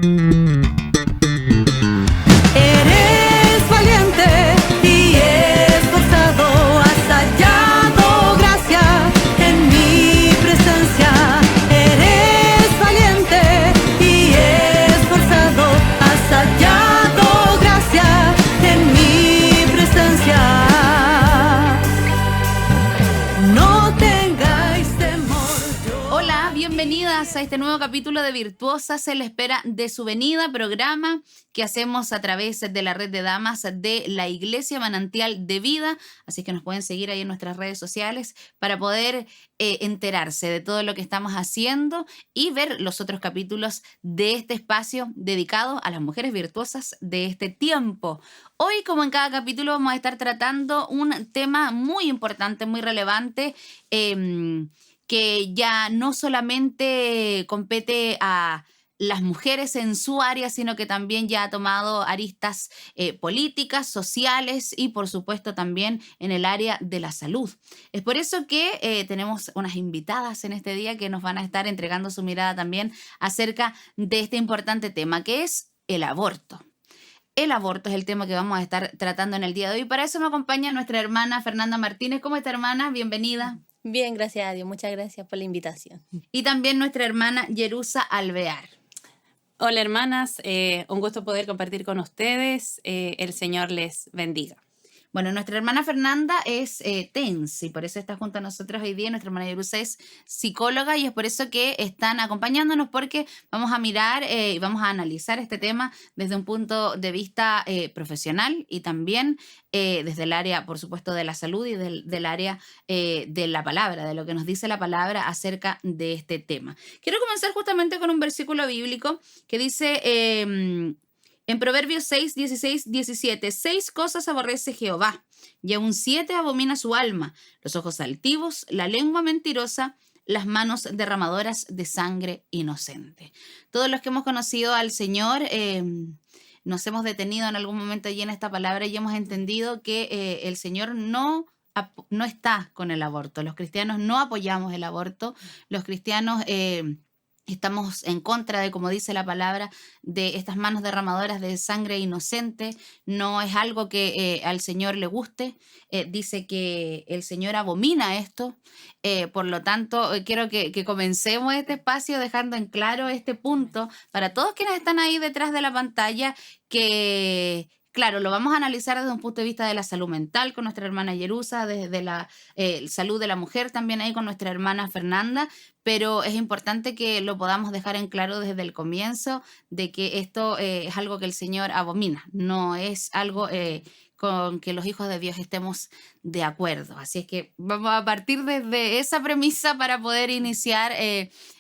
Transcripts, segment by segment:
Eres valiente y esforzado, has hallado gracia en mi presencia. Eres valiente y esforzado, has hallado gracia en mi presencia. No tengáis temor. Hola, bienvenidas a este nuevo capítulo de Virtuosas en la espera de su venida, programa que hacemos a través de la red de damas de la Iglesia Manantial de Vida. Así que nos pueden seguir ahí en nuestras redes sociales para poder enterarse de todo lo que estamos haciendo y ver los otros capítulos de este espacio dedicado a las mujeres virtuosas de este tiempo. Hoy, como en cada capítulo, vamos a estar tratando un tema muy importante, muy relevante, que ya no solamente compete a las mujeres en su área, sino que también ya ha tomado aristas políticas, sociales y por supuesto también en el área de la salud. Es por eso que tenemos unas invitadas en este día que nos van a estar entregando su mirada también acerca de este importante tema, que es el aborto. El aborto es el tema que vamos a estar tratando en el día de hoy. Para eso me acompaña nuestra hermana Fernanda Martínez. ¿Cómo está, hermana? Bienvenida. Bien, gracias a Dios. Muchas gracias por la invitación. Y también nuestra hermana Yerusa Alvear. Hola hermanas, un gusto poder compartir con ustedes. El Señor les bendiga. Bueno, nuestra hermana Fernanda es TENS y por eso está junto a nosotros hoy día. Nuestra hermana Yerusa es psicóloga y es por eso que están acompañándonos, porque vamos a mirar y vamos a analizar este tema desde un punto de vista profesional y también desde el área, por supuesto, de la salud y del área de la palabra, de lo que nos dice la palabra acerca de este tema. Quiero comenzar justamente con un versículo bíblico que dice... en Proverbios 6, 16, 17, 6 cosas aborrece Jehová, y aún 7 abomina su alma: los ojos altivos, la lengua mentirosa, las manos derramadoras de sangre inocente. Todos los que hemos conocido al Señor nos hemos detenido en algún momento allí en esta palabra y hemos entendido que el Señor no está con el aborto. Los cristianos no apoyamos el aborto. Los cristianos... estamos en contra de, como dice la palabra, de estas manos derramadoras de sangre inocente. No es algo que al Señor le guste. Dice que el Señor abomina esto. Por lo tanto, quiero que comencemos este espacio dejando en claro este punto para todos quienes están ahí detrás de la pantalla, que... Claro, lo vamos a analizar desde un punto de vista de la salud mental con nuestra hermana Yerusa, desde la salud de la mujer también ahí con nuestra hermana Fernanda, pero es importante que lo podamos dejar en claro desde el comienzo de que esto es algo que el Señor abomina, no es algo con que los hijos de Dios estemos de acuerdo. Así es que vamos a partir desde esa premisa para poder iniciar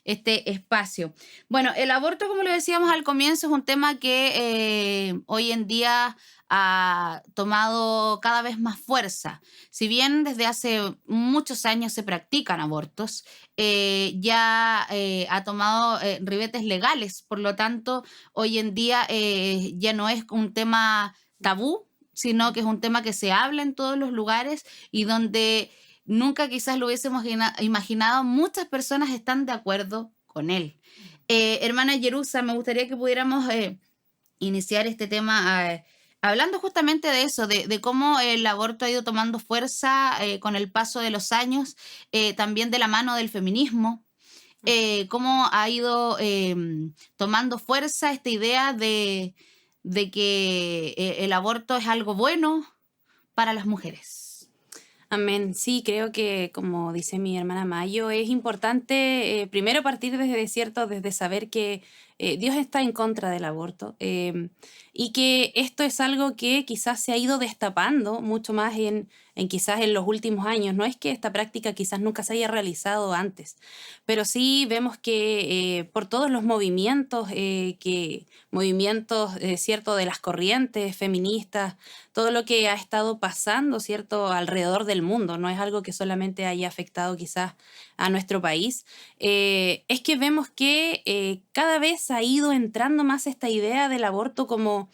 este espacio. Bueno, el aborto, como lo decíamos al comienzo, es un tema que hoy en día ha tomado cada vez más fuerza. Si bien desde hace muchos años se practican abortos, ya ha tomado ribetes legales. Por lo tanto, hoy en día ya no es un tema tabú, sino que es un tema que se habla en todos los lugares y donde nunca quizás lo hubiésemos imaginado, muchas personas están de acuerdo con él. Hermana Yerusa, me gustaría que pudiéramos iniciar este tema hablando justamente de eso, de cómo el aborto ha ido tomando fuerza con el paso de los años, también de la mano del feminismo, cómo ha ido tomando fuerza esta idea de que el aborto es algo bueno para las mujeres. Amén. Sí, creo que, como dice mi hermana Mayo, es importante primero partir desde saber que Dios está en contra del aborto y que esto es algo que quizás se ha ido destapando mucho más quizás en los últimos años. No es que esta práctica quizás nunca se haya realizado antes, pero sí vemos que por todos los movimientos, cierto, de las corrientes feministas, todo lo que ha estado pasando, cierto, alrededor del mundo, no es algo que solamente haya afectado quizás a nuestro país, es que vemos que cada vez ha ido entrando más esta idea del aborto como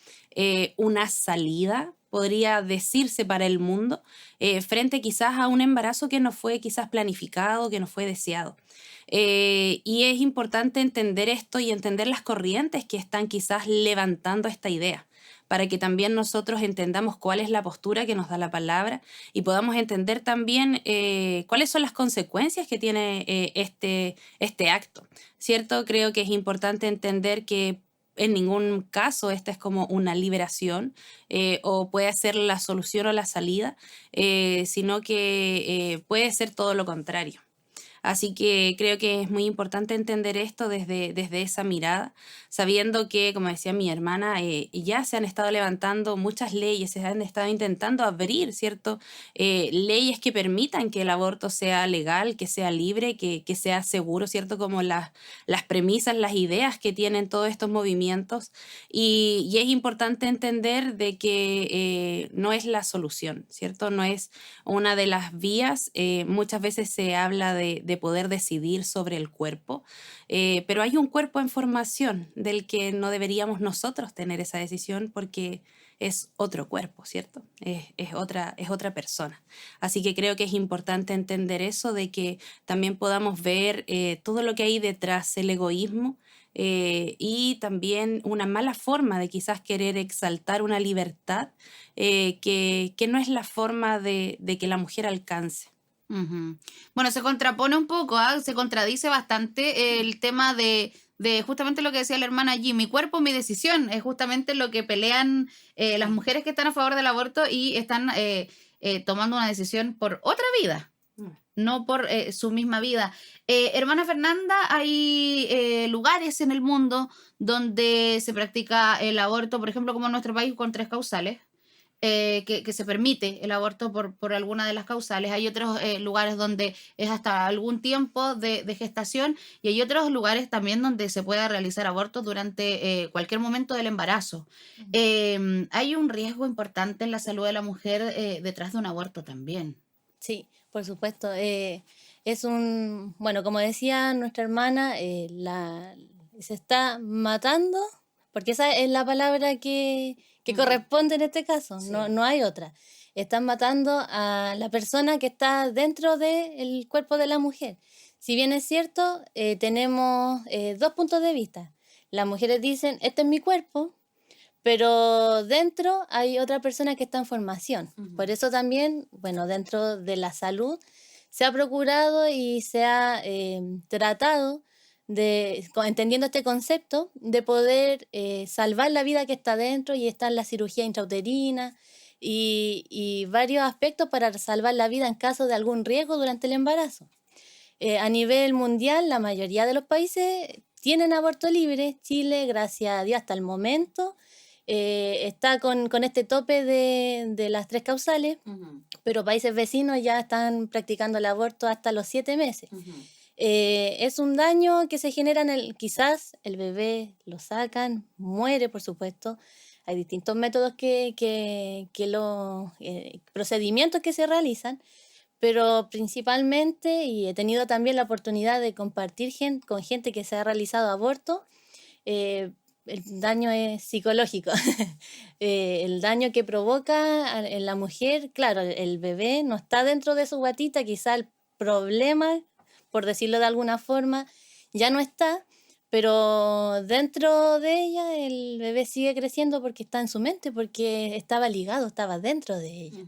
una salida, podría decirse, para el mundo, frente quizás a un embarazo que no fue quizás planificado, que no fue deseado. Y es importante entender esto y entender las corrientes que están quizás levantando esta idea, para que también nosotros entendamos cuál es la postura que nos da la palabra y podamos entender también cuáles son las consecuencias que tiene este acto, ¿cierto? Creo que es importante entender que en ningún caso esta es como una liberación o puede ser la solución o la salida, sino que puede ser todo lo contrario. Así que creo que es muy importante entender esto desde esa mirada, sabiendo que, como decía mi hermana, ya se han estado levantando muchas leyes, se han estado intentando abrir, ¿cierto? Leyes que permitan que el aborto sea legal, que sea libre, que sea seguro, ¿cierto? Como las premisas, las ideas que tienen todos estos movimientos. Y es importante entender de que no es la solución, ¿cierto? No es una de las vías. Muchas veces se habla de poder decidir sobre el cuerpo, pero hay un cuerpo en formación del que no deberíamos nosotros tener esa decisión porque es otro cuerpo, ¿cierto? Es otra persona. Así que creo que es importante entender eso, de que también podamos ver todo lo que hay detrás, el egoísmo, y también una mala forma de quizás querer exaltar una libertad que no es la forma de que la mujer alcance. Ujú. Bueno, se contrapone un poco, ¿ah? Se contradice bastante el tema de justamente lo que decía la hermana allí, mi cuerpo, mi decisión, es justamente lo que pelean las mujeres que están a favor del aborto y están tomando una decisión por otra vida, no por su misma vida. Hermana Fernanda, hay lugares en el mundo donde se practica el aborto, por ejemplo, como en nuestro país, con 3 causales. Que se permite el aborto por alguna de las causales. Hay otros lugares donde es hasta algún tiempo de gestación y hay otros lugares también donde se puede realizar aborto durante cualquier momento del embarazo. Hay un riesgo importante en la salud de la mujer detrás de un aborto también. Sí, por supuesto. Bueno, como decía nuestra hermana, se está matando, porque esa es la palabra que corresponde en este caso, no hay otra. Están matando a la persona que está dentro del cuerpo de la mujer. Si bien es cierto, tenemos 2 puntos de vista. Las mujeres dicen, este es mi cuerpo, pero dentro hay otra persona que está en formación. Por eso también, bueno, dentro de la salud se ha procurado y se ha tratado entendiendo este concepto, de poder salvar la vida que está dentro, y está en la cirugía intrauterina y varios aspectos para salvar la vida en caso de algún riesgo durante el embarazo. A nivel mundial, la mayoría de los países tienen aborto libre. Chile, gracias a Dios, hasta el momento está con este tope de las 3 causales, pero países vecinos ya están practicando el aborto hasta los 7 meses. Es un daño que se genera quizás el bebé lo sacan, muere, por supuesto. Hay distintos métodos procedimientos que se realizan, pero principalmente, y he tenido también la oportunidad de compartir con gente que se ha realizado aborto, el daño es psicológico. El daño que provoca en la mujer, claro, el bebé no está dentro de su guatita, quizá el problema, por decirlo de alguna forma, ya no está, pero dentro de ella el bebé sigue creciendo porque está en su mente, porque estaba ligado, estaba dentro de ella.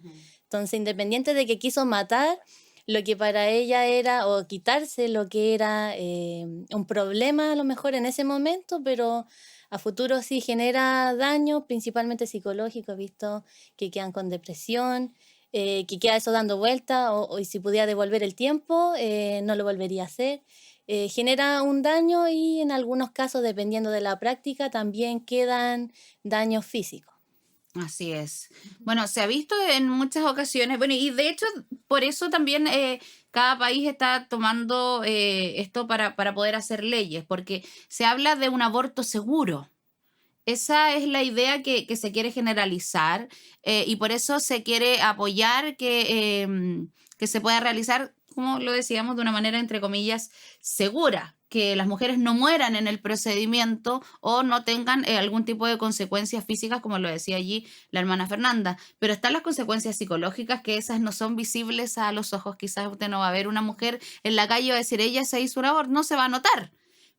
Entonces, independiente de que quiso matar lo que para ella era, o quitarse lo que era un problema a lo mejor en ese momento, pero a futuro sí genera daño, principalmente psicológico. He visto que quedan con depresión, que queda eso dando vuelta, y si pudiera devolver el tiempo, no lo volvería a hacer. Genera un daño, y en algunos casos, dependiendo de la práctica, también quedan daños físicos. Así es. Bueno, se ha visto en muchas ocasiones, bueno, y de hecho, por eso también cada país está tomando esto para poder hacer leyes, porque se habla de un aborto seguro. Esa es la idea que se quiere generalizar, y por eso se quiere apoyar que se pueda realizar, como lo decíamos, de una manera, entre comillas, segura, que las mujeres no mueran en el procedimiento o no tengan algún tipo de consecuencias físicas, como lo decía allí la hermana Fernanda. Pero están las consecuencias psicológicas, que esas no son visibles a los ojos. Quizás usted no va a ver una mujer en la calle y va a decir, ella se hizo un aborto, no se va a notar.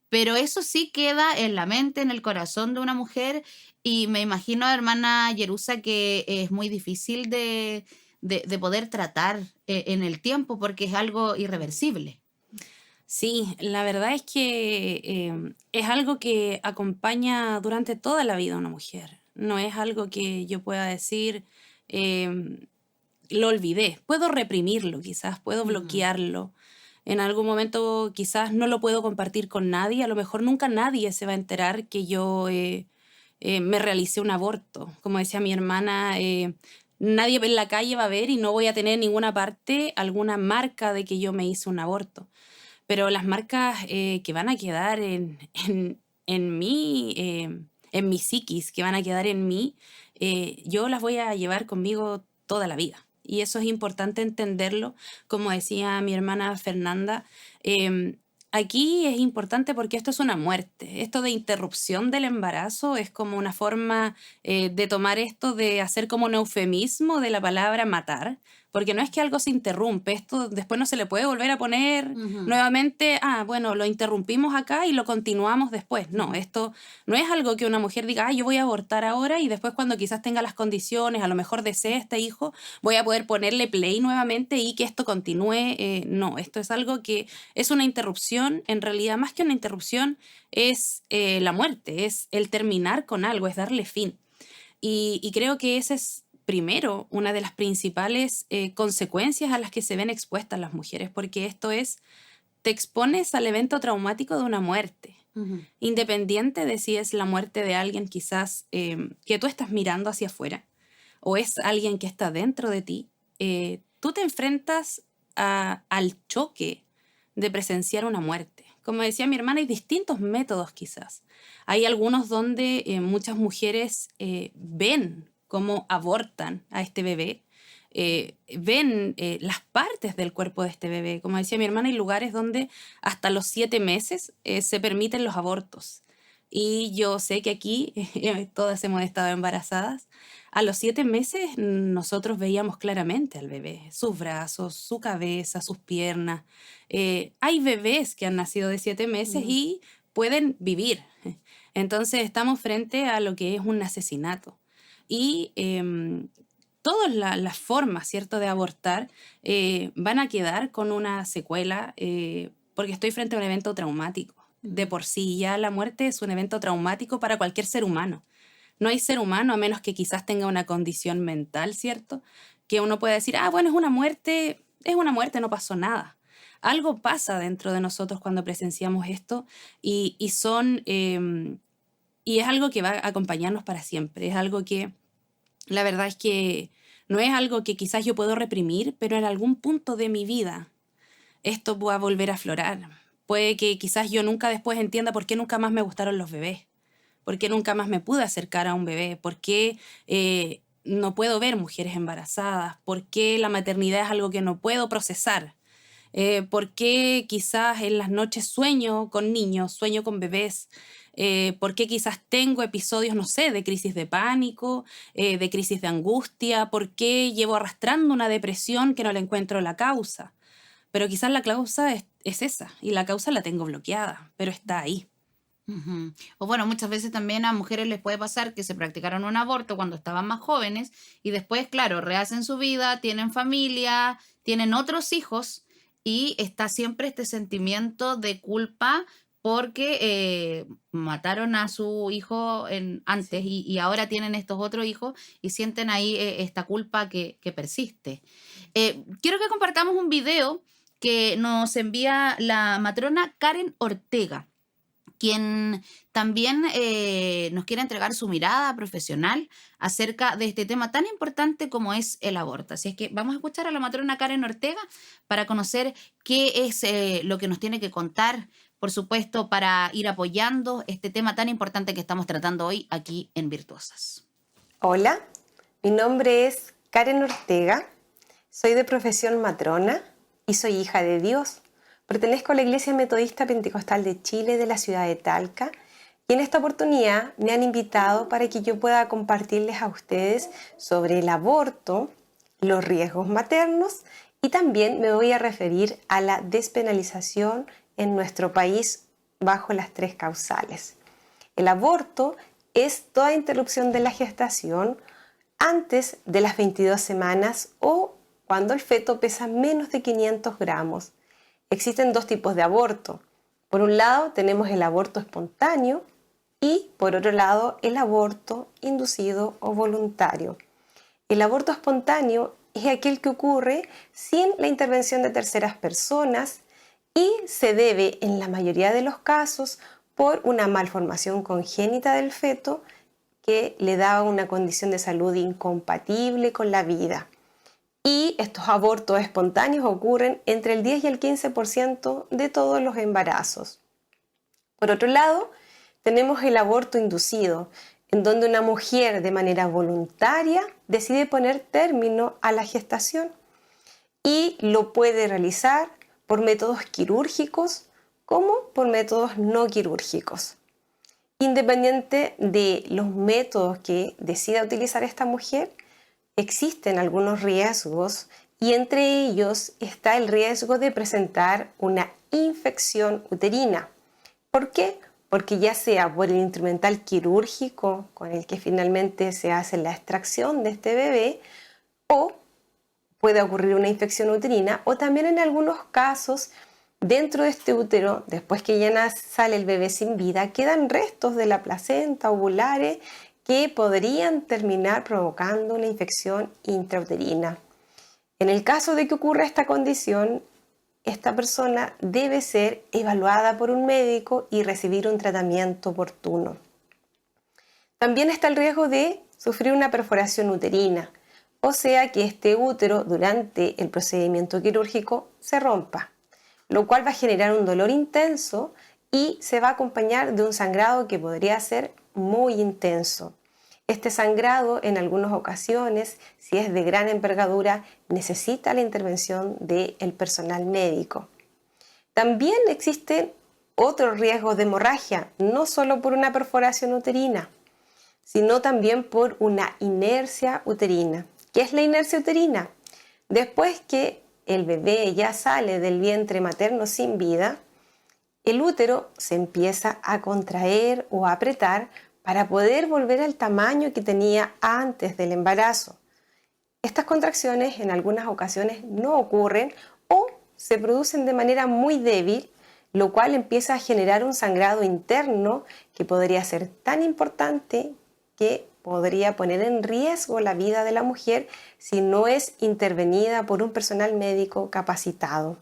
Pero eso sí queda en la mente, en el corazón de una mujer, y me imagino, hermana Yerusa, que es muy difícil de poder tratar en el tiempo porque es algo irreversible. Sí, la verdad es que es algo que acompaña durante toda la vida a una mujer. No es algo que yo pueda decir, em, lo olvidé. Puedo reprimirlo, quizás, puedo Ujú. bloquearlo. En algún momento quizás no lo puedo compartir con nadie. A lo mejor nunca nadie se va a enterar que yo me realicé un aborto. Como decía mi hermana, nadie en la calle va a ver y no voy a tener en ninguna parte alguna marca de que yo me hice un aborto. Pero las marcas que van a quedar en mí, en mi psiquis, que van a quedar en mí, yo las voy a llevar conmigo toda la vida. Y eso es importante entenderlo, como decía mi hermana Fernanda. Aquí es importante porque esto es una muerte. Esto de interrupción del embarazo es como una forma de tomar esto, de hacer como un eufemismo de la palabra matar, porque no es que algo se interrumpe, esto después no se le puede volver a poner Ujú. nuevamente, bueno, lo interrumpimos acá y lo continuamos después. No, esto no es algo que una mujer diga, yo voy a abortar ahora y después cuando quizás tenga las condiciones, a lo mejor desee este hijo, voy a poder ponerle play nuevamente y que esto continúe. No, esto es algo que es una interrupción, en realidad más que una interrupción es la muerte, es el terminar con algo, es darle fin. Y creo que esa es, primero, una de las principales consecuencias a las que se ven expuestas las mujeres, porque esto es, te expones al evento traumático de una muerte, Ujú. independiente de si es la muerte de alguien quizás que tú estás mirando hacia afuera o es alguien que está dentro de ti. Tú te enfrentas al choque de presenciar una muerte. Como decía mi hermana, hay distintos métodos quizás. Hay algunos donde muchas mujeres ven cómo abortan a este bebé, ven las partes del cuerpo de este bebé. Como decía mi hermana, hay lugares donde hasta los 7 meses se permiten los abortos. Y yo sé que aquí todas hemos estado embarazadas. A los 7 meses nosotros veíamos claramente al bebé, sus brazos, su cabeza, sus piernas. Hay bebés que han nacido de 7 meses Ujú. y pueden vivir. Entonces estamos frente a lo que es un asesinato. Y todas las formas, ¿cierto?, de abortar van a quedar con una secuela porque estoy frente a un evento traumático. De por sí ya la muerte es un evento traumático para cualquier ser humano. No hay ser humano, a menos que quizás tenga una condición mental, ¿cierto? Que uno pueda decir, bueno, es una muerte, no pasó nada. Algo pasa dentro de nosotros cuando presenciamos esto y son, y es algo que va a acompañarnos para siempre. Es algo que, la verdad es que no es algo que quizás yo puedo reprimir, pero en algún punto de mi vida esto va a volver a aflorar. Puede que quizás yo nunca después entienda por qué nunca más me gustaron los bebés. ¿Por qué nunca más me pude acercar a un bebé? ¿Por qué no puedo ver mujeres embarazadas? ¿Por qué la maternidad es algo que no puedo procesar? ¿Por qué quizás en las noches sueño con niños, sueño con bebés? ¿Por qué quizás tengo episodios, no sé, de crisis de pánico, de crisis de angustia? ¿Por qué llevo arrastrando una depresión que no le encuentro la causa? Pero quizás la causa es esa y la causa la tengo bloqueada, pero está ahí. Ujú. O bueno, muchas veces también a mujeres les puede pasar que se practicaron un aborto cuando estaban más jóvenes y después, claro, rehacen su vida, tienen familia, tienen otros hijos y está siempre este sentimiento de culpa porque mataron a su hijo antes y ahora tienen estos otros hijos y sienten ahí esta culpa que persiste. Quiero que compartamos un video que nos envía la matrona Karen Ortega, quien también nos quiere entregar su mirada profesional acerca de este tema tan importante como es el aborto. Así es que vamos a escuchar a la matrona Karen Ortega para conocer qué es lo que nos tiene que contar, por supuesto, para ir apoyando este tema tan importante que estamos tratando hoy aquí en Virtuosas. Hola, mi nombre es Karen Ortega, soy de profesión matrona y soy hija de Dios. Pertenezco a la Iglesia Metodista Pentecostal de Chile de la ciudad de Talca y en esta oportunidad me han invitado para que yo pueda compartirles a ustedes sobre el aborto, los riesgos maternos y también me voy a referir a la despenalización en nuestro país bajo las 3 causales. El aborto es toda interrupción de la gestación antes de las 22 semanas o cuando el feto pesa menos de 500 gramos. Existen 2 tipos de aborto. Por un lado tenemos el aborto espontáneo y por otro lado el aborto inducido o voluntario. El aborto espontáneo es aquel que ocurre sin la intervención de terceras personas y se debe en la mayoría de los casos por una malformación congénita del feto que le da una condición de salud incompatible con la vida. Y estos abortos espontáneos ocurren entre el 10 y el 15% de todos los embarazos. Por otro lado, tenemos el aborto inducido, en donde una mujer de manera voluntaria decide poner término a la gestación y lo puede realizar por métodos quirúrgicos como por métodos no quirúrgicos. Independiente de los métodos que decida utilizar esta mujer, existen algunos riesgos y entre ellos está el riesgo de presentar una infección uterina. ¿Por qué? Porque ya sea por el instrumental quirúrgico con el que finalmente se hace la extracción de este bebé o puede ocurrir una infección uterina o también en algunos casos dentro de este útero, después que ya sale el bebé sin vida, quedan restos de la placenta ovulares que podrían terminar provocando una infección intrauterina. En el caso de que ocurra esta condición, esta persona debe ser evaluada por un médico y recibir un tratamiento oportuno. También está el riesgo de sufrir una perforación uterina, o sea que este útero durante el procedimiento quirúrgico se rompa, lo cual va a generar un dolor intenso y se va a acompañar de un sangrado que podría ser muy intenso. Este sangrado en algunas ocasiones, si es de gran envergadura, necesita la intervención del personal médico. También existen otros riesgos de hemorragia, no solo por una perforación uterina, sino también por una inercia uterina. ¿Qué es la inercia uterina? Después que el bebé ya sale del vientre materno sin vida, el útero se empieza a contraer o a apretar para poder volver al tamaño que tenía antes del embarazo. Estas contracciones en algunas ocasiones no ocurren o se producen de manera muy débil, lo cual empieza a generar un sangrado interno que podría ser tan importante que podría poner en riesgo la vida de la mujer si no es intervenida por un personal médico capacitado.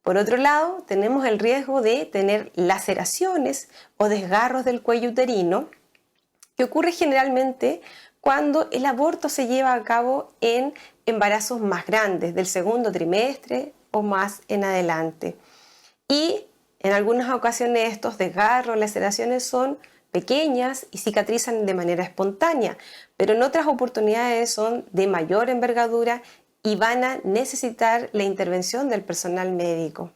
Por otro lado, tenemos el riesgo de tener laceraciones o desgarros del cuello uterino, que ocurre generalmente cuando el aborto se lleva a cabo en embarazos más grandes, del segundo trimestre o más en adelante. Y en algunas ocasiones estos desgarros, laceraciones son pequeñas y cicatrizan de manera espontánea, pero en otras oportunidades son de mayor envergadura y van a necesitar la intervención del personal médico.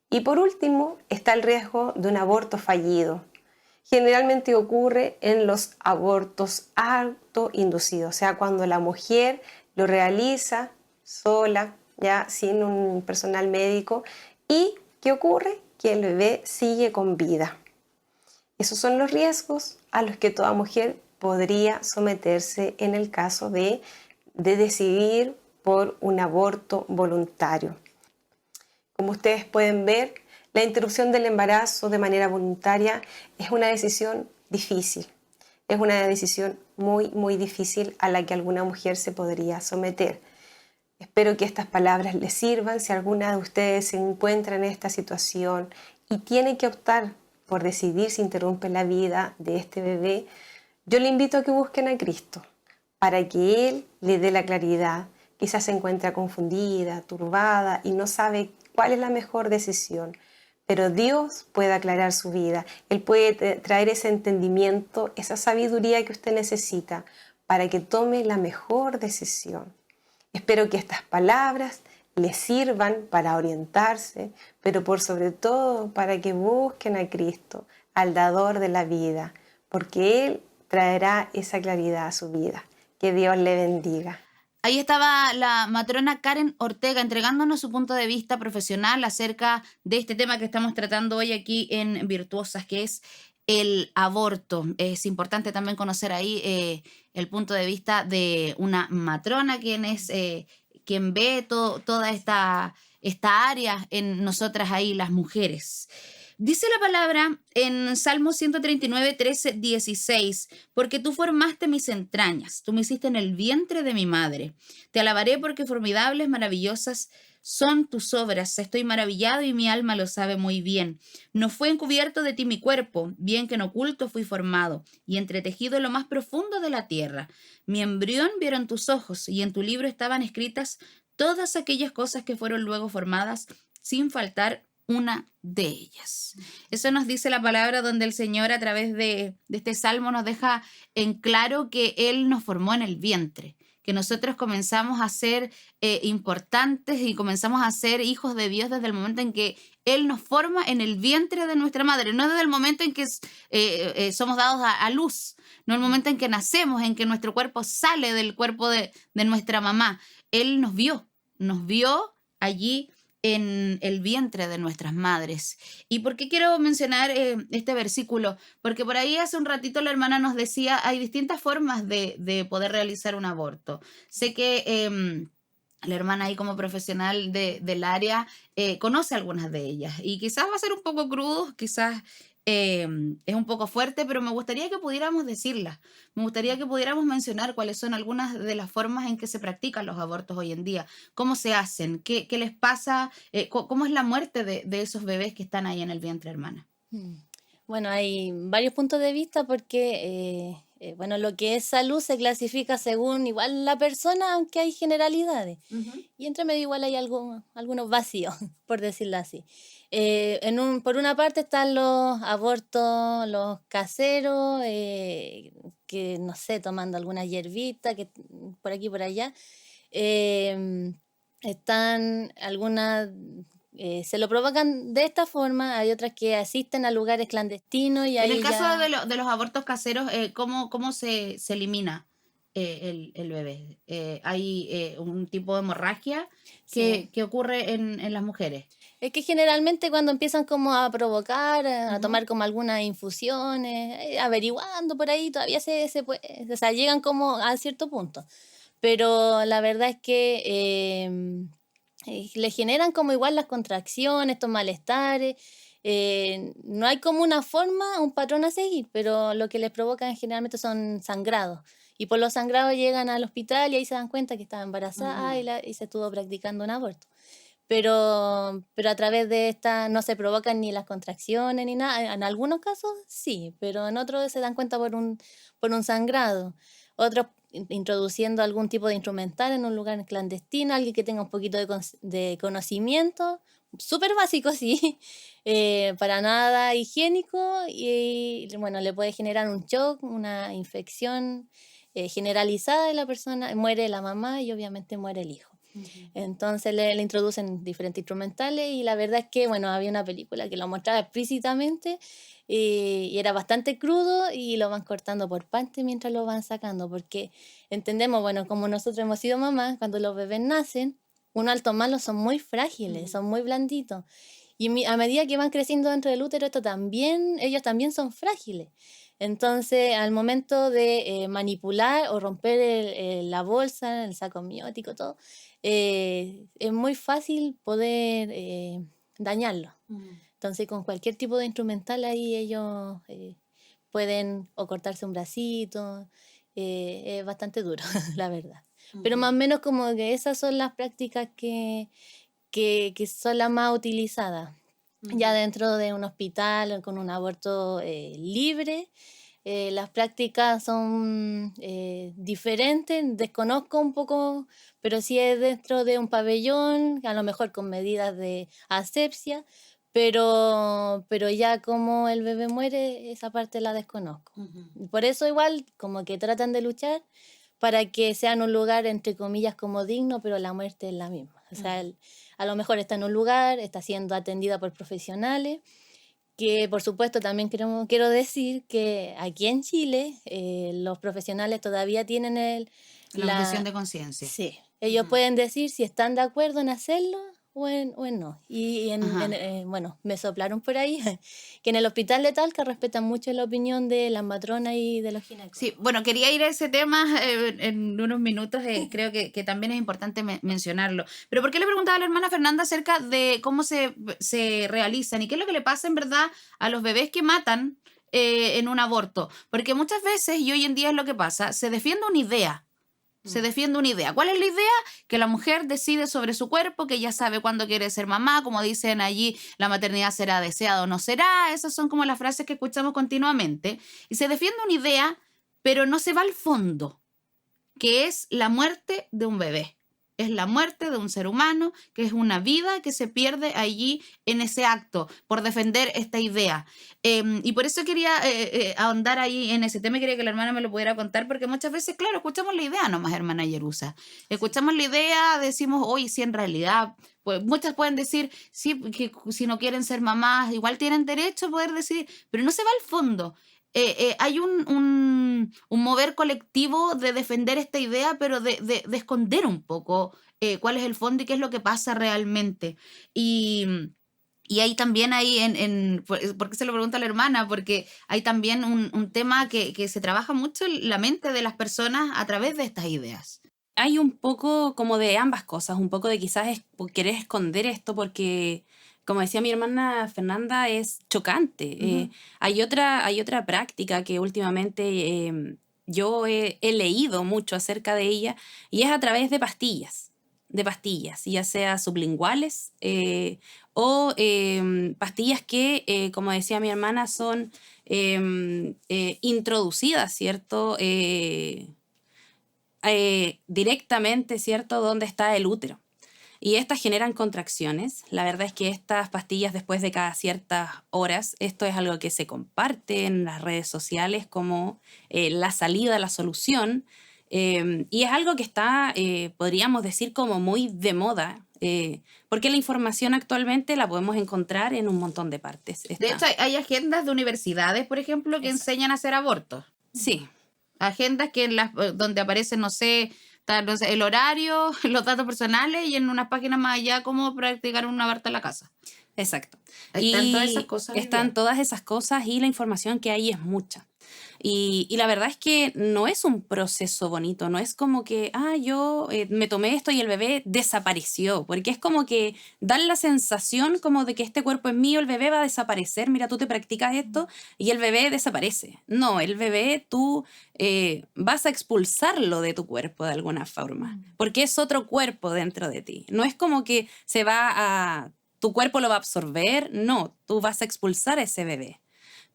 Y por último está el riesgo de un aborto fallido. Generalmente ocurre en los abortos autoinducidos, o sea, cuando la mujer lo realiza sola, ya sin un personal médico. ¿Y qué ocurre? Que el bebé sigue con vida. Esos son los riesgos a los que toda mujer podría someterse en el caso de decidir por un aborto voluntario. Como ustedes pueden ver, la interrupción del embarazo de manera voluntaria es una decisión difícil. Es una decisión muy difícil a la que alguna mujer se podría someter. Espero que estas palabras les sirvan si alguna de ustedes se encuentra en esta situación y tiene que optar por decidir si interrumpe la vida de este bebé. Yo le invito a que busquen a Cristo para que Él le dé la claridad. Quizás se encuentra confundida, turbada y no sabe cuál es la mejor decisión. Pero Dios puede aclarar su vida. Él puede traer ese entendimiento, esa sabiduría que usted necesita para que tome la mejor decisión. Espero que estas palabras les sirvan para orientarse, pero por sobre todo para que busquen a Cristo, al dador de la vida, porque Él traerá esa claridad a su vida. Que Dios le bendiga. Ahí estaba la matrona Karen Ortega entregándonos su punto de vista profesional acerca de este tema que estamos tratando hoy aquí en Virtuosas, que es el aborto. Es importante también conocer ahí el punto de vista de una matrona, quien ve toda esta área en nosotras ahí, las mujeres. Dice la palabra en Salmo 139, 13, 16, porque tú formaste mis entrañas, tú me hiciste en el vientre de mi madre. Te alabaré porque formidables, maravillosas son tus obras. Estoy maravillado y mi alma lo sabe muy bien. No fue encubierto de ti mi cuerpo, bien que en oculto fui formado y entretejido en lo más profundo de la tierra. Mi embrión vieron tus ojos y en tu libro estaban escritas todas aquellas cosas que fueron luego formadas sin faltar una de ellas. Eso nos dice la palabra donde el Señor a través de este salmo nos deja en claro que Él nos formó en el vientre, que nosotros comenzamos a ser importantes y comenzamos a ser hijos de Dios desde el momento en que Él nos forma en el vientre de nuestra madre, no desde el momento en que somos dados a luz, no el momento en que nacemos, en que nuestro cuerpo sale del cuerpo de nuestra mamá. Él nos vio allí en el vientre de nuestras madres. ¿Y por qué quiero mencionar este versículo? Porque por ahí hace un ratito la hermana nos decía, hay distintas formas de poder realizar un aborto. Sé que la hermana ahí como profesional del área conoce algunas de ellas y quizás va a ser un poco crudo, quizás es un poco fuerte, pero me gustaría que pudiéramos decirlas. Me gustaría que pudiéramos mencionar cuáles son algunas de las formas en que se practican los abortos hoy en día, cómo se hacen, qué les pasa, cómo es la muerte de esos bebés que están ahí en el vientre, hermana. Bueno, hay varios puntos de vista porque, bueno, lo que es salud se clasifica según igual la persona, aunque hay generalidades. Y entre medio igual hay algunos vacíos, por decirlo así. Por una parte están los abortos, los caseros, que no sé, tomando alguna hierbita, que por aquí por allá. Están algunas, se lo provocan de esta forma, hay otras que asisten a lugares clandestinos y En ahí el caso ya... de los abortos caseros, ¿cómo se elimina el bebé? ¿Hay un tipo de hemorragia Sí. que ocurre en las mujeres? Es que generalmente cuando empiezan como a provocar, a Ujú. tomar como algunas infusiones, averiguando por ahí, todavía se puede, o sea, llegan como a cierto punto. Pero la verdad es que le generan como igual las contracciones, estos malestares. No hay como una forma, un patrón a seguir, pero lo que les provocan generalmente son sangrados. Y por los sangrados llegan al hospital y ahí se dan cuenta que estaba embarazada y se estuvo practicando un aborto. Pero a través de esta no se provocan ni las contracciones ni nada. En algunos casos sí, pero en otros se dan cuenta por un sangrado. Otros introduciendo algún tipo de instrumental en un lugar clandestino, alguien que tenga un poquito de conocimiento, súper básico, sí, para nada higiénico y bueno, le puede generar un shock, una infección generalizada de la persona, muere la mamá y obviamente muere el hijo. Entonces le introducen diferentes instrumentales y la verdad es que, bueno, había una película que lo mostraba explícitamente y era bastante crudo y lo van cortando por partes mientras lo van sacando, porque entendemos, bueno, como nosotros hemos sido mamás, cuando los bebés nacen, uno al tomarlos son muy frágiles, son muy blanditos. Y a medida que van creciendo dentro del útero, ellos también son frágiles. Entonces, al momento de manipular o romper la bolsa, el saco amniótico, todo, es muy fácil poder dañarlo. Entonces, con cualquier tipo de instrumental ahí ellos pueden o cortarse un bracito. Es bastante duro, la verdad. Pero más o menos como que esas son las prácticas que son las más utilizadas. Ya dentro de un hospital con un aborto libre, las prácticas son diferentes, desconozco un poco, pero sí es dentro de un pabellón, a lo mejor con medidas de asepsia, pero ya como el bebé muere, esa parte la desconozco. Por eso igual como que tratan de luchar para que sea un lugar entre comillas como digno, pero la muerte es la misma. O sea, a lo mejor está en un lugar, está siendo atendida por profesionales, que por supuesto también quiero decir que aquí en Chile los profesionales todavía tienen La objeción de conciencia. Sí, ellos pueden decir si están de acuerdo en hacerlo o en no. Y Ajá. bueno, me soplaron por ahí que en el hospital de Talca respetan mucho la opinión de las matronas y de los ginecólogos. Sí, bueno, quería ir a ese tema en unos minutos, creo que también es importante mencionarlo. Pero ¿por qué le preguntaba a la hermana Fernanda acerca de cómo se realizan y qué es lo que le pasa en verdad a los bebés que matan en un aborto? Porque muchas veces, y hoy en día es lo que pasa, se defiende una idea. Se defiende una idea. ¿Cuál es la idea? Que la mujer decide sobre su cuerpo, que ya sabe cuándo quiere ser mamá, como dicen allí, la maternidad será deseada o no será. Esas son como las frases que escuchamos continuamente. Y se defiende una idea, pero no se va al fondo, que es la muerte de un bebé. Es la muerte de un ser humano, que es una vida que se pierde allí en ese acto por defender esta idea. Y por eso quería ahondar ahí en ese tema y quería que la hermana me lo pudiera contar, porque muchas veces, claro, escuchamos la idea nomás, hermana Yerusa. Escuchamos la idea, decimos, oye, sí, en realidad, pues muchas pueden decir, sí, que si no quieren ser mamás, igual tienen derecho a poder decidir, pero no se va al fondo. Hay un mover colectivo de defender esta idea, pero de esconder un poco cuál es el fondo y qué es lo que pasa realmente. Y hay también ahí, ¿por qué se lo pregunta a la hermana? Porque hay también un tema que se trabaja mucho en la mente de las personas a través de estas ideas. Hay un poco como de ambas cosas, un poco de quizás querer esconder esto porque, como decía mi hermana Fernanda, es chocante. Hay otra práctica que últimamente yo he leído mucho acerca de ella y es a través de pastillas, ya sea sublinguales o pastillas que, como decía mi hermana, son introducidas, ¿cierto? Directamente, ¿cierto?, dónde está el útero. Y estas generan contracciones. La verdad es que estas pastillas después de cada ciertas horas, esto es algo que se comparte en las redes sociales como la salida, la solución. Y es algo que está, podríamos decir, como muy de moda. Porque la información actualmente la podemos encontrar en un montón de partes. De hecho, hay agendas de universidades, por ejemplo, que enseñan a hacer abortos. Sí. Agendas que donde aparecen, no sé, el horario, los datos personales y en unas páginas más allá cómo practicar un aborto en la casa. Exacto. Están todas esas cosas. Están todas esas cosas y la información que hay es mucha. Y la verdad es que no es un proceso bonito, no es como que, yo me tomé esto y el bebé desapareció, porque es como que dan la sensación como de que este cuerpo es mío, el bebé va a desaparecer, mira, tú te practicas esto y el bebé desaparece. No, el bebé tú vas a expulsarlo de tu cuerpo de alguna forma, porque es otro cuerpo dentro de ti. No es como que tu cuerpo lo va a absorber, no, tú vas a expulsar a ese bebé.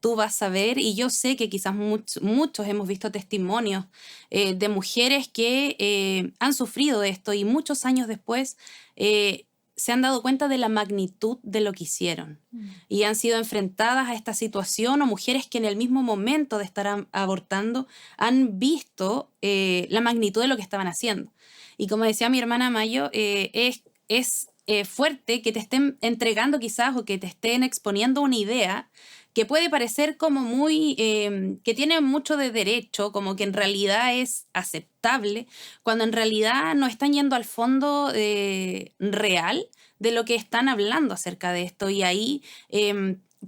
Tú vas a ver, y yo sé que quizás muchos hemos visto testimonios de mujeres que han sufrido de esto y muchos años después se han dado cuenta de la magnitud de lo que hicieron y han sido enfrentadas a esta situación, o mujeres que en el mismo momento de estar abortando han visto la magnitud de lo que estaban haciendo. Y como decía mi hermana Mayo, es fuerte que te estén entregando quizás o que te estén exponiendo una idea que puede parecer como muy, que tiene mucho de derecho, como que en realidad es aceptable, cuando en realidad no están yendo al fondo real de lo que están hablando acerca de esto. Y ahí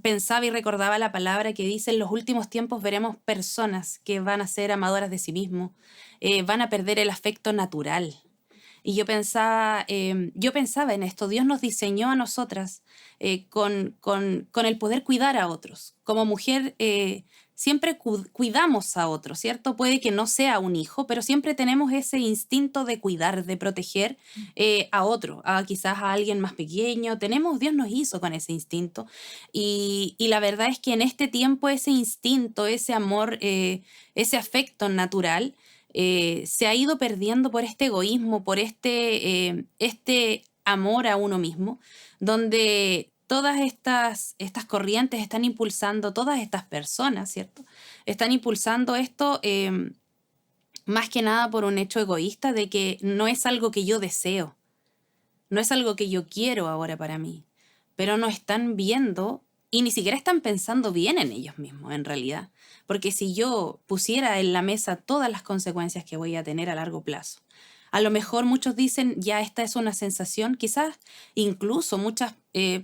pensaba y recordaba la palabra que dice: en los últimos tiempos veremos personas que van a ser amadoras de sí mismos, van a perder el afecto natural. Y yo pensaba en esto. Dios nos diseñó a nosotras con el poder cuidar a otros. Como mujer siempre cuidamos a otros, ¿cierto? Puede que no sea un hijo, pero siempre tenemos ese instinto de cuidar, de proteger a otro, quizás a alguien más pequeño. Dios nos hizo con ese instinto. Y la verdad es que en este tiempo ese instinto, ese amor, ese afecto natural, se ha ido perdiendo por este egoísmo, por este amor a uno mismo, donde todas estas corrientes están impulsando, todas estas personas, ¿cierto? Están impulsando esto más que nada por un hecho egoísta de que no es algo que yo deseo. no es algo que yo quiero ahora para mí, pero no están viendo y ni siquiera están pensando bien en ellos mismos, en realidad. Porque si yo pusiera en la mesa todas las consecuencias que voy a tener a largo plazo, a lo mejor muchos dicen, ya esta es una sensación, quizás incluso muchas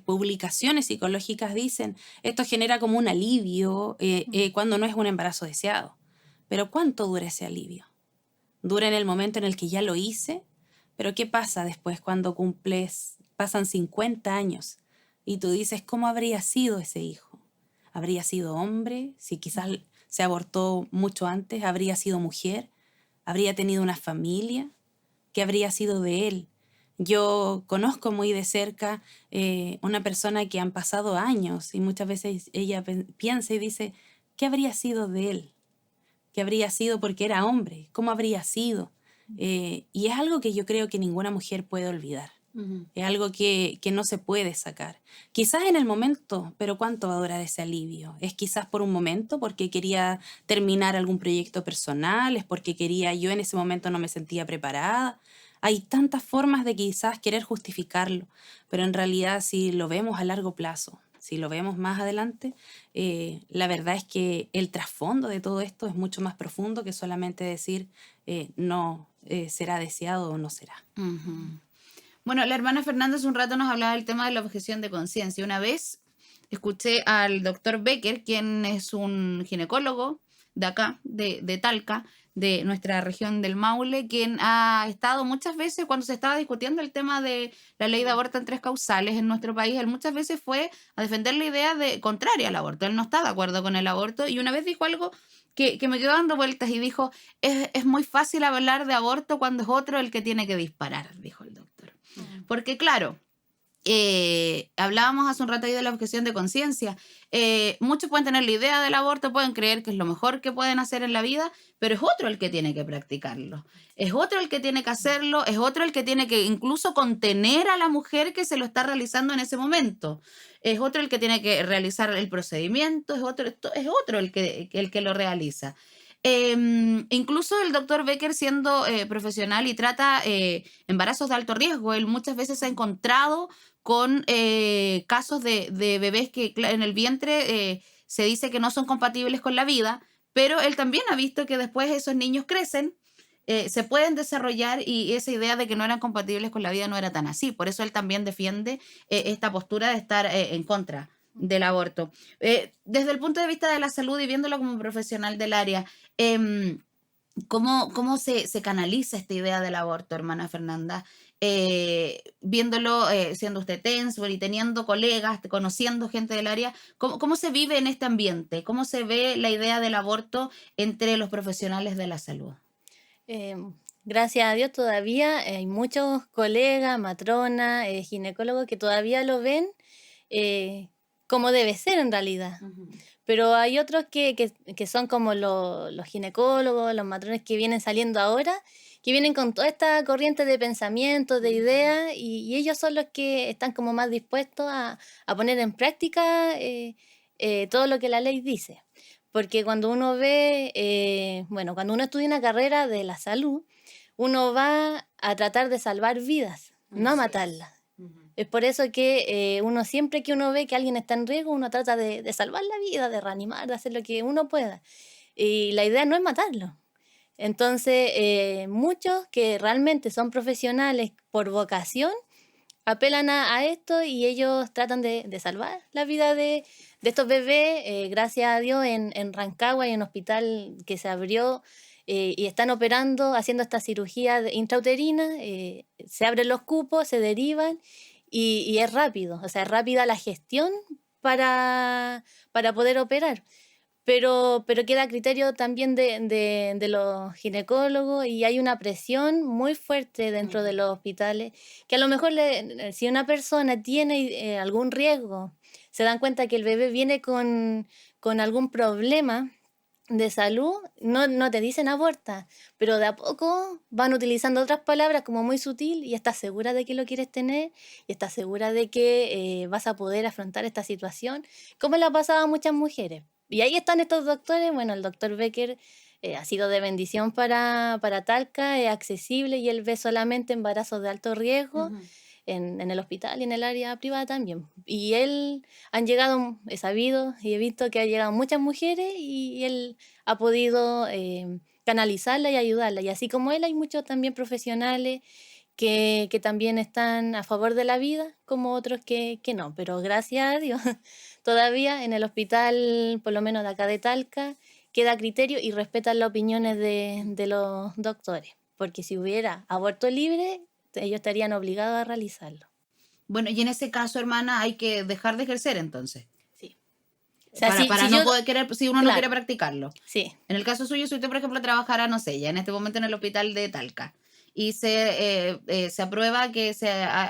publicaciones psicológicas dicen, esto genera como un alivio cuando no es un embarazo deseado. Pero ¿cuánto dura ese alivio? ¿Dura en el momento en el que ya lo hice? Pero ¿qué pasa después cuando pasan 50 años y tú dices, ¿cómo habría sido ese hijo? ¿Habría sido hombre? Si quizás se abortó mucho antes, ¿habría sido mujer? ¿Habría tenido una familia? ¿Qué habría sido de él? Yo conozco muy de cerca una persona que han pasado años y muchas veces ella piensa y dice, ¿qué habría sido de él? ¿Qué habría sido porque era hombre? ¿Cómo habría sido? Y es algo que yo creo que ninguna mujer puede olvidar. Es algo que no se puede sacar. Quizás en el momento, pero ¿cuánto va a durar ese alivio? ¿Es quizás por un momento porque quería terminar algún proyecto personal? ¿Es porque yo en ese momento no me sentía preparada? Hay tantas formas de quizás querer justificarlo, pero en realidad si lo vemos a largo plazo, si lo vemos más adelante, la verdad es que el trasfondo de todo esto es mucho más profundo que solamente decir no será deseado o no será. Ujú. Bueno, la hermana Fernanda hace un rato nos hablaba del tema de la objeción de conciencia. Una vez escuché al doctor Becker, quien es un ginecólogo de acá, de Talca, de nuestra región del Maule, quien ha estado muchas veces, cuando se estaba discutiendo el tema de la ley de aborto en 3 causales en nuestro país, él muchas veces fue a defender la idea contraria al aborto. Él no está de acuerdo con el aborto y una vez dijo algo que me quedó dando vueltas y dijo, es muy fácil hablar de aborto cuando es otro el que tiene que disparar, dijo el doctor. Porque claro, hablábamos hace un rato ahí de la objeción de conciencia. Muchos pueden tener la idea del aborto, pueden creer que es lo mejor que pueden hacer en la vida, pero es otro el que tiene que practicarlo. Es otro el que tiene que hacerlo, es otro el que tiene que incluso contener a la mujer que se lo está realizando en ese momento. Es otro el que tiene que realizar el procedimiento, es otro el que lo realiza. Incluso el doctor Becker siendo profesional y trata embarazos de alto riesgo, él muchas veces se ha encontrado con casos de bebés que en el vientre se dice que no son compatibles con la vida, pero él también ha visto que después esos niños crecen, se pueden desarrollar y esa idea de que no eran compatibles con la vida no era tan así. Por eso él también defiende esta postura de estar en contra del aborto. Desde el punto de vista de la salud y viéndolo como profesional del área, ¿cómo se canaliza esta idea del aborto, hermana Fernanda? Viéndolo, siendo usted TENS y teniendo colegas, conociendo gente del área, ¿cómo se vive en este ambiente? ¿Cómo se ve la idea del aborto entre los profesionales de la salud? Gracias a Dios todavía hay muchos colegas, matronas, ginecólogos que todavía lo ven como debe ser en realidad. Pero hay otros que son como los ginecólogos, los matrones que vienen saliendo ahora, que vienen con toda esta corriente de pensamientos, de ideas, y ellos son los que están como más dispuestos a poner en práctica todo lo que la ley dice. Porque cuando uno ve, cuando uno estudia una carrera de la salud, uno va a tratar de salvar vidas, no a matarlas. Es por eso que uno siempre que uno ve que alguien está en riesgo, uno trata de salvar la vida, de reanimar, de hacer lo que uno pueda. Y la idea no es matarlo. Entonces, muchos que realmente son profesionales por vocación, apelan a esto y ellos tratan de salvar la vida de estos bebés. Gracias a Dios en Rancagua hay un hospital que se abrió y están operando, haciendo esta cirugía intrauterina, se abren los cupos, se derivan y es rápido, o sea, es rápida la gestión para poder operar. Pero queda a criterio también de los ginecólogos y hay una presión muy fuerte dentro de los hospitales que a lo mejor si una persona tiene algún riesgo, se dan cuenta que el bebé viene con algún problema de salud, no te dicen aborta, pero de a poco van utilizando otras palabras como muy sutil y estás segura de que lo quieres tener y estás segura de que vas a poder afrontar esta situación, como le ha pasado a muchas mujeres. Y ahí están estos doctores. Bueno, el doctor Becker ha sido de bendición para Talca, es accesible y él ve solamente embarazos de alto riesgo. en el hospital y en el área privada también. Y él han llegado, he sabido y he visto que han llegado muchas mujeres y él ha podido canalizarla y ayudarla. Y así como él, hay muchos también profesionales que también están a favor de la vida, como otros que no. Pero gracias a Dios, todavía en el hospital, por lo menos de acá de Talca, queda criterio y respetan las opiniones de los doctores. Porque si hubiera aborto libre, ellos estarían obligados a realizarlo. Bueno, y en ese caso, hermana, hay que dejar de ejercer entonces. Sí. O sea, Para si no yo, poder querer, si uno no claro, quiere practicarlo. sí, En el caso suyo, si usted, por ejemplo, trabajara, no sé, ya en este momento en el hospital de Talca y se aprueba que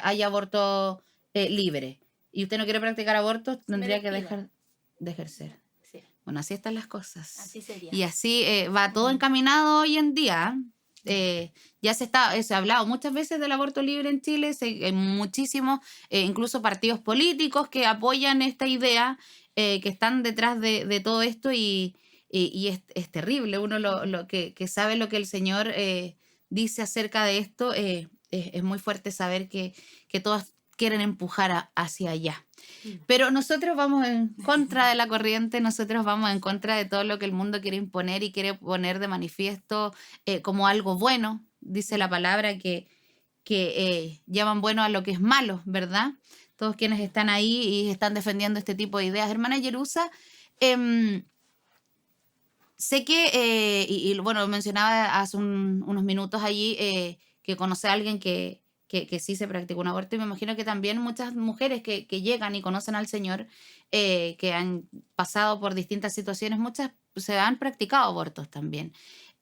haya aborto libre y usted no quiere practicar abortos, me tendría que despido. dejar de ejercer. Sí, Bueno, así están las cosas. así sería. Y así va todo encaminado hoy en día. Ya se ha hablado muchas veces del aborto libre en Chile, hay muchísimos, incluso partidos políticos que apoyan esta idea, que están detrás de todo esto y es terrible. Uno lo que sabe lo que el Señor dice acerca de esto, es muy fuerte saber que todos quieren empujar hacia allá. Pero nosotros vamos en contra de la corriente, nosotros vamos en contra de todo lo que el mundo quiere imponer y quiere poner de manifiesto como algo bueno. Dice la palabra que llaman bueno a lo que es malo, ¿verdad? Todos quienes están ahí y están defendiendo este tipo de ideas. Hermana Yerusa, sé que, bueno, lo mencionaba hace unos minutos allí, que conoce a alguien que sí se practicó un aborto y me imagino que también muchas mujeres que llegan y conocen al Señor, que han pasado por distintas situaciones, muchas se han practicado abortos también.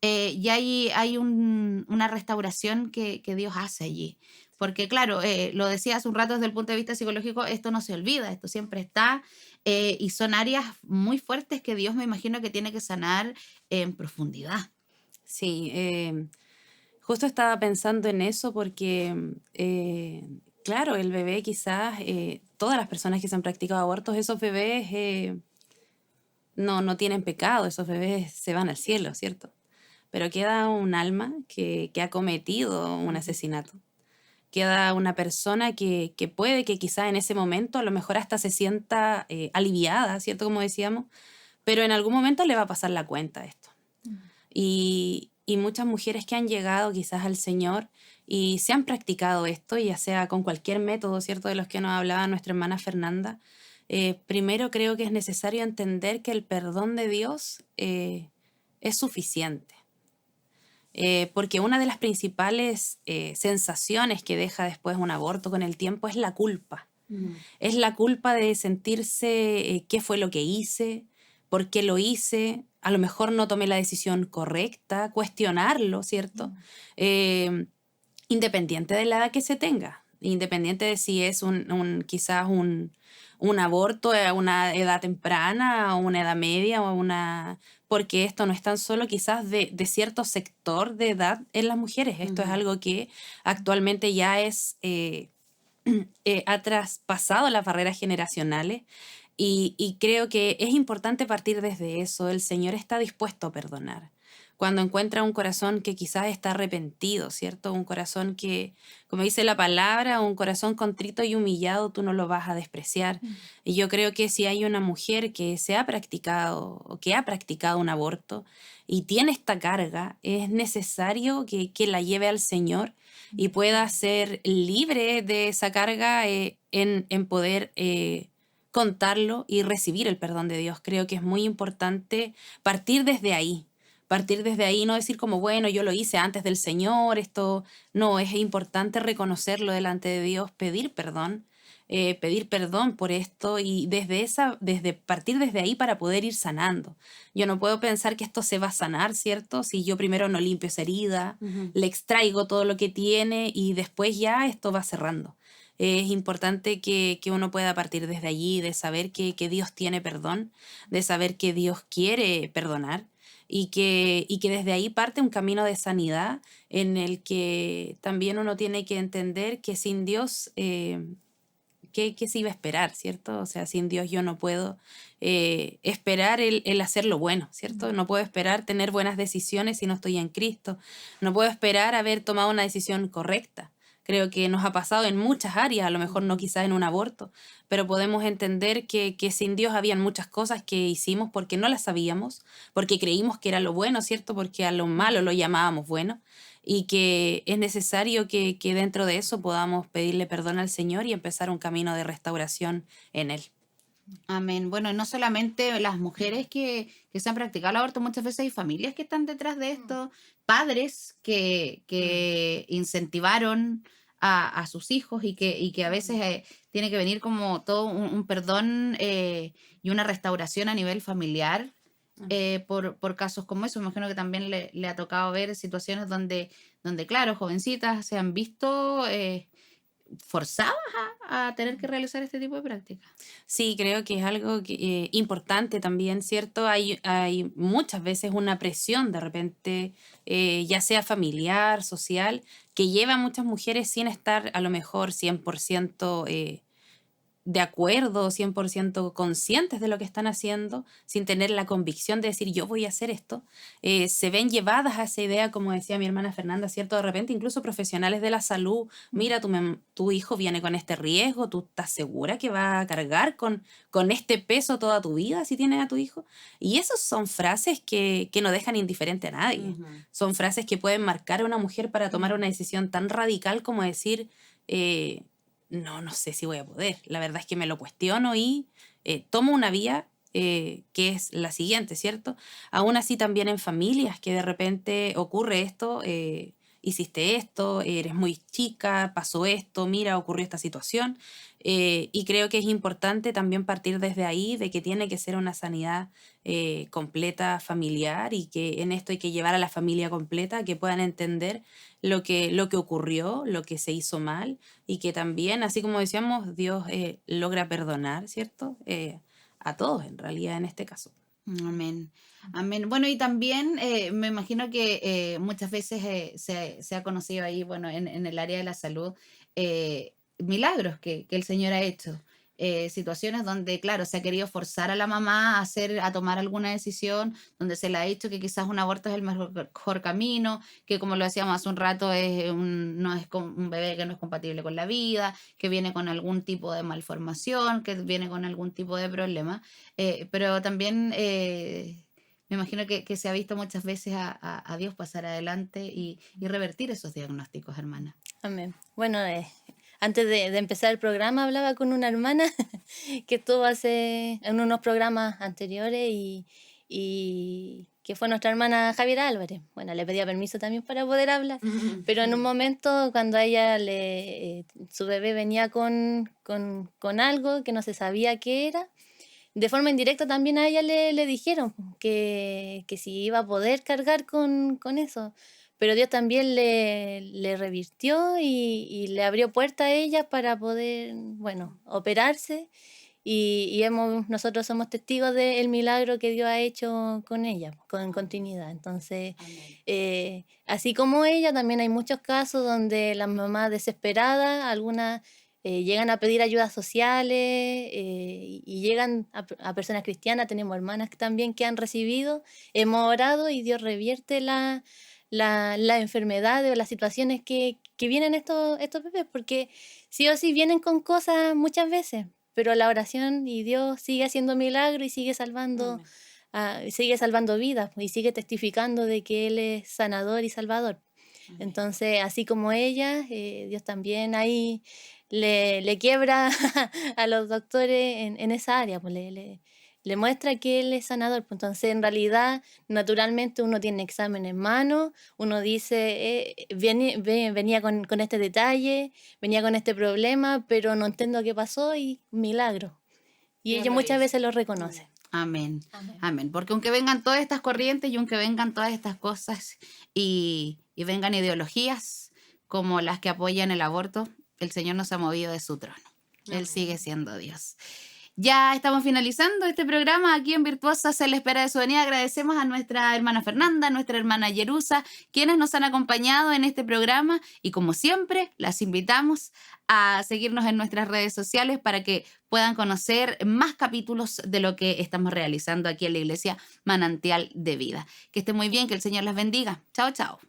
Y hay una restauración que Dios hace allí. Porque claro, lo decía hace un rato desde el punto de vista psicológico, esto no se olvida, esto siempre está, y son áreas muy fuertes que Dios me imagino que tiene que sanar en profundidad. Sí, justo estaba pensando en eso porque, claro, el bebé quizás, todas las personas que se han practicado abortos, esos bebés no tienen pecado, esos bebés se van al cielo, ¿cierto? Pero queda un alma que ha cometido un asesinato. Queda una persona que puede que quizá en ese momento a lo mejor hasta se sienta aliviada, ¿cierto? Como decíamos, pero en algún momento le va a pasar la cuenta a esto. Y muchas mujeres que han llegado quizás al Señor y se han practicado esto, ya sea con cualquier método, ¿cierto? De los que nos hablaba nuestra hermana Fernanda, primero creo que es necesario entender que el perdón de Dios es suficiente. Porque una de las principales sensaciones que deja después un aborto con el tiempo es la culpa. Es la culpa de sentirse qué fue lo que hice, por qué lo hice, a lo mejor no tomé la decisión correcta, cuestionarlo, ¿cierto? Independiente de la edad que se tenga, independiente de si es quizás un aborto a una edad temprana, o una edad media, porque esto no es tan solo quizás de cierto sector de edad en las mujeres, esto es algo que actualmente ya ha traspasado las barreras generacionales y creo que es importante partir desde eso. El Señor está dispuesto a perdonar. Cuando encuentra un corazón que quizás está arrepentido, ¿cierto? Un corazón que, como dice la palabra, un corazón contrito y humillado, tú no lo vas a despreciar. Y yo creo que si hay una mujer que se ha practicado o que ha practicado un aborto y tiene esta carga, es necesario que la lleve al Señor y pueda ser libre de esa carga en poder contarlo y recibir el perdón de Dios. Creo que es muy importante partir desde ahí. Partir desde ahí, no decir como, bueno, yo lo hice antes del Señor, esto no, es importante reconocerlo delante de Dios, pedir perdón por esto y partir desde ahí para poder ir sanando. Yo no puedo pensar que esto se va a sanar, ¿cierto? Si yo primero no limpio esa herida, le extraigo todo lo que tiene y después ya esto va cerrando. Es importante que uno pueda partir desde allí, de saber que Dios tiene perdón, de saber que Dios quiere perdonar. Y que desde ahí parte un camino de sanidad en el que también uno tiene que entender que sin Dios, ¿qué se iba a esperar, ¿cierto? O sea, sin Dios yo no puedo esperar el hacer lo bueno, ¿cierto? No puedo esperar tener buenas decisiones si no estoy en Cristo. No puedo esperar haber tomado una decisión correcta. Creo que nos ha pasado en muchas áreas, a lo mejor no quizás en un aborto, pero podemos entender que sin Dios habían muchas cosas que hicimos porque no las sabíamos, porque creímos que era lo bueno, ¿cierto? Porque a lo malo lo llamábamos bueno, y que es necesario que dentro de eso podamos pedirle perdón al Señor y empezar un camino de restauración en Él. Amén. Bueno, no solamente las mujeres que se han practicado el aborto, muchas veces hay familias que están detrás de esto, padres que incentivaron a sus hijos y que a veces tiene que venir como todo un perdón y una restauración a nivel familiar por casos como eso. Me imagino que también le ha tocado ver situaciones donde claro, jovencitas se han visto forzadas a tener que realizar este tipo de prácticas. Sí, creo que es algo importante también, ¿cierto? Hay muchas veces una presión de repente, ya sea familiar, social, que lleva a muchas mujeres sin estar a lo mejor 100% de acuerdo, 100% conscientes de lo que están haciendo, sin tener la convicción de decir yo voy a hacer esto, se ven llevadas a esa idea, como decía mi hermana Fernanda, ¿cierto? De repente incluso profesionales de la salud, mira, tu hijo viene con este riesgo, ¿tú estás segura que va a cargar con este peso toda tu vida si tienes a tu hijo? Y esas son frases que no dejan indiferente a nadie. Son frases que pueden marcar a una mujer para tomar una decisión tan radical como decir... no sé si voy a poder. La verdad es que me lo cuestiono y tomo una vía que es la siguiente, ¿cierto? Aún así también en familias que de repente ocurre esto, hiciste esto, eres muy chica, pasó esto, mira, ocurrió esta situación. Y creo que es importante también partir desde ahí, de que tiene que ser una sanidad completa familiar y que en esto hay que llevar a la familia completa, que puedan entender lo que ocurrió, lo que se hizo mal y que también, así como decíamos, Dios logra perdonar, ¿cierto? A todos en realidad en este caso. Amén. Amén. Bueno, y también me imagino que muchas veces se ha conocido ahí, bueno, en el área de la salud, milagros que el Señor ha hecho. Situaciones donde, claro, se ha querido forzar a la mamá a tomar alguna decisión, donde se le ha dicho que quizás un aborto es el mejor camino, que como lo decíamos hace un rato, no es un bebé que no es compatible con la vida, que viene con algún tipo de malformación, que viene con algún tipo de problema. Pero también me imagino que se ha visto muchas veces a Dios pasar adelante y revertir esos diagnósticos, hermana. Amén. Bueno, antes de empezar el programa hablaba con una hermana que estuvo en unos programas anteriores y que fue nuestra hermana Javiera Álvarez. Bueno, le pedía permiso también para poder hablar, pero en un momento cuando a ella su bebé venía con algo que no se sabía qué era, de forma indirecta también a ella le dijeron que si iba a poder cargar con eso. Pero Dios también le revirtió y le abrió puerta a ella para poder, bueno, operarse. Y nosotros somos testigos del milagro que Dios ha hecho con ella, con continuidad. Entonces, así como ella, también hay muchos casos donde las mamás desesperadas, algunas llegan a pedir ayudas sociales y llegan a personas cristianas. Tenemos hermanas también que han recibido, hemos orado y Dios revierte las enfermedades o las situaciones que vienen estos bebés, porque sí o sí vienen con cosas muchas veces, pero la oración y Dios sigue haciendo milagros y sigue salvando vidas y sigue testificando de que Él es sanador y salvador. Entonces, así como ella, Dios también ahí le quiebra a los doctores en esa área, pues le muestra que Él es sanador. Pues entonces, en realidad, naturalmente uno tiene examen en mano, uno dice, venía con este detalle, venía con este problema, pero no entiendo qué pasó y milagro. Y ellos muchas veces lo reconocen. Amén. Amén. Porque aunque vengan todas estas corrientes y aunque vengan todas estas cosas y vengan ideologías como las que apoyan el aborto, el Señor no se ha movido de su trono. Él sigue siendo Dios. Ya estamos finalizando este programa aquí en Virtuosas en la espera de su venida. Agradecemos a nuestra hermana Fernanda, a nuestra hermana Yerusa, quienes nos han acompañado en este programa y como siempre las invitamos a seguirnos en nuestras redes sociales para que puedan conocer más capítulos de lo que estamos realizando aquí en la Iglesia Manantial de Vida. Que estén muy bien, que el Señor las bendiga. Chao, chao.